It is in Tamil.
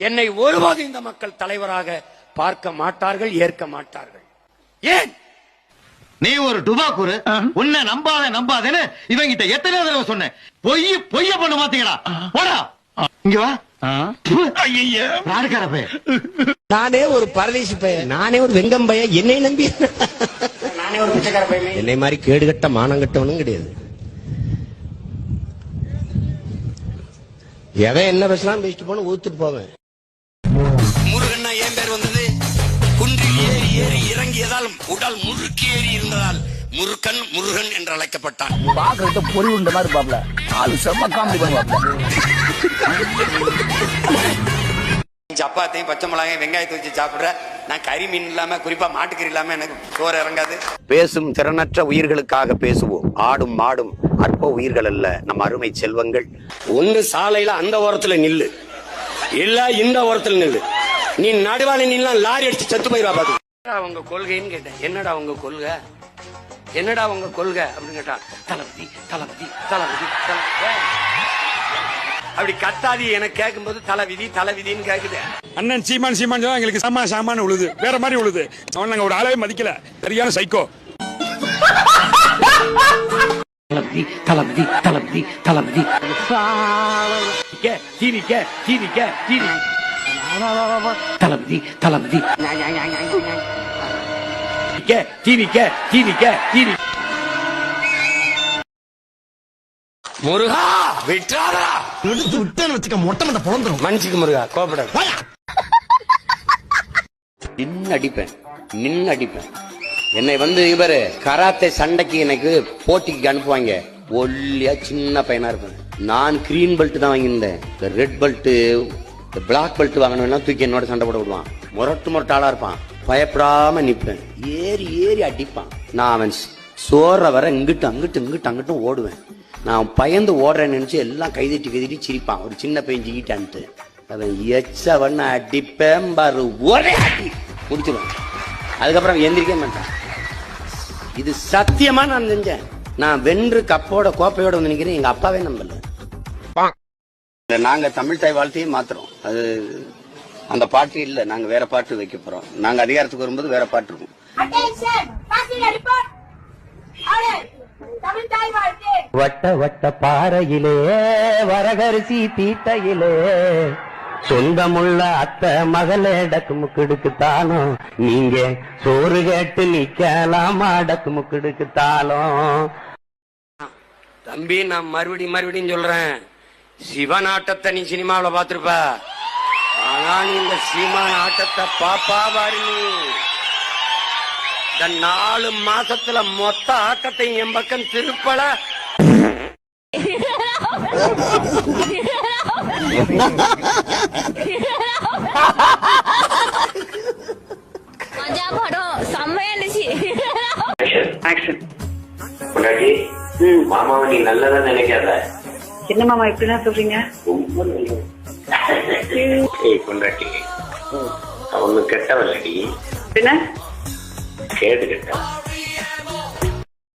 என்னை ஒருபோது இந்த மக்கள் தலைவராக பார்க்க மாட்டார்கள், ஏற்க மாட்டார்கள். ஏன்? நீ ஒரு டுபாக்கூரு, உன்னை நம்பாதேன்னு இவங்கிட்ட எத்தனை தடவை சொன்னேன். பொய்ய பண்ண மாத்தீங்களா? போடா இங்க வா. நானே ஒரு பரதேசி பையன், நானே ஒரு வெங்கம் பையன், என்னை நம்பி நானே ஒரு பிச்சைக்கார பையன். என்னை மாதிரி கேடுகட்ட மானங்கட்டவனும் கிடையாது. எவன் என்ன பேசலாம் பேசிட்டு போன ஊத்துட்டு போவேன். முருகன் ஏன் பேர் வந்தது? குன்றில் ஏறி ஏறி இறங்கியதால் உடல் முறுக்கி ஏறி இருந்ததால் முருகன் முருகன் என்று அழைக்கப்பட்டான். பாக்குறது பொறி உண்ட மாதிரி பாப்பல, ஆளு செம்ம காமெடி பண்ணுவாப்ல. சப்பாத்தையும் பச்சை மிளகாயும் வெங்காயத்தை வச்சு சாப்பிடுற நான் கறி மீன் இல்லாம, குறிப்பா மாட்டுக்கறி இல்லாம எனக்கு சோறு இறங்காது. பேசும் திறனற்ற உயிர்களுக்காக பேசுவோம். ஆடும் மாடும் அற்ப உயிர்கள் அல்ல நம் அருமை செல்வங்கள். ஒண்ணு சாலையில அந்த ஓரத்துல நில்லு, இல்ல இந்த ஓரத்துல நில்லு. நீ நடுவாளி நில்லாம் லாரி அடிச்சு செத்து போயிருவா. பாத்து உங்க கொள்கைன்னு கேட்டேன். என்னடா உங்க கொள்கை, என்னடா உங்க கொள்கை அப்படின்னு கேட்டா, தளபதி தளபதி தளபதி அப்படி கத்தாதி எனக்கு கேட்கும்போது தலைவிதி தலைவிதின்னு கேக்குது. அண்ணன் சீமான் தான் எங்களுக்கு சாமான் உழுது, வேற மாதிரி உழுது. அவன் நாங்க ஒரு ஆளவே மதிக்கல, சரியான சைக்கோ. தளபதி தளபதி தளபதி தளபதி தீனிக்க தீனிக்க தீனி தளபதி தளபதி தீனிக்க தீனிக்க தீனி. முருகா விட்டாரா விட்டேன்னு வச்சுக்க, மொட்டை மண்டை பொழந்துரும். மன்னிச்சுக்கு முருகா, கோபப்பட. நின்னு அடிப்பேன். என்னை இவரு கராத்தே சண்டைக்கு எனக்கு போட்டிக்கு அனுப்புவாங்க. ஒல்லியா சின்ன பையனா இருப்பேன். நான் கிரீன் பெல்ட் தான் வாங்கியிருந்தேன். ரெட் பெல்ட் பிளாக் பெல்ட் வாங்கணும் தூக்கி என்னோட சண்டை போட விடுவான். முரட்டு ஆளா இருப்பான். பயப்படாம நிப்பேன். ஏறி ஏறி அடிப்பான். நான் அவன் சோற வர இங்கிட்டு அங்கிட்டு இங்கிட்டு அங்கிட்டும் ஓடுவேன். நான் பயந்து ஓடுறேன்னு நினைச்சு எல்லாம் கைதட்டி சிரிப்பான். ஒரு சின்ன பையன் ஜிக்கிட்டான்ட்டு அவன் எச்சவன் அடிப்பேன் பாரு, ஒரே அடி முடிச்சிருவான். அதுக்கப்புறம் எந்திரிக்க மாட்டான். இது சத்தியமா நான் செஞ்சேன். நான் வென்று கப்போட கோப்பையோட வந்து நிக்கிறேன். எங்க அப்பாவே நம்பல. நாங்க தமிழ் தாய் வாழ்த்தையே மாத்துறோம். அது அந்த பாட்டு இல்ல, நாங்க வேற பாட்டு வைக்க போறோம். நாங்க அதிகாரத்துக்கு வரும்போது வேற பாட்டு இருக்கும். வட்ட வட்ட பாறையிலே வரகரிசி தீட்டையிலே சொந்தமுள்ள அத்தை மகளே டக்கு முக்கிடுக்குத்தானோ, நீங்க சோறு கேட்டு நிக்கலாமா டக்கு முக்கிடுக்குத்தாலும். தம்பி நான் மறுபடியும் சொல்றேன், சிவன் ஆட்டத்தை நீ சினிமாவில பாத்துருப்ப. ஆனா நீ இந்த சீமான் ஆட்டத்தை பாப்பா பாரு. நீ இந்த 4 மாசத்துல மொத்த ஆட்டத்தை என் பக்கம் திருப்பல. மாமாவை நீ நல்லதா நினைக்காத. என்ன மாமா இப்படிதான் சொல்றீங்க? கொண்டாட்டி அவனு கெட்டவல்லடி, என்ன கேடு கெட்ட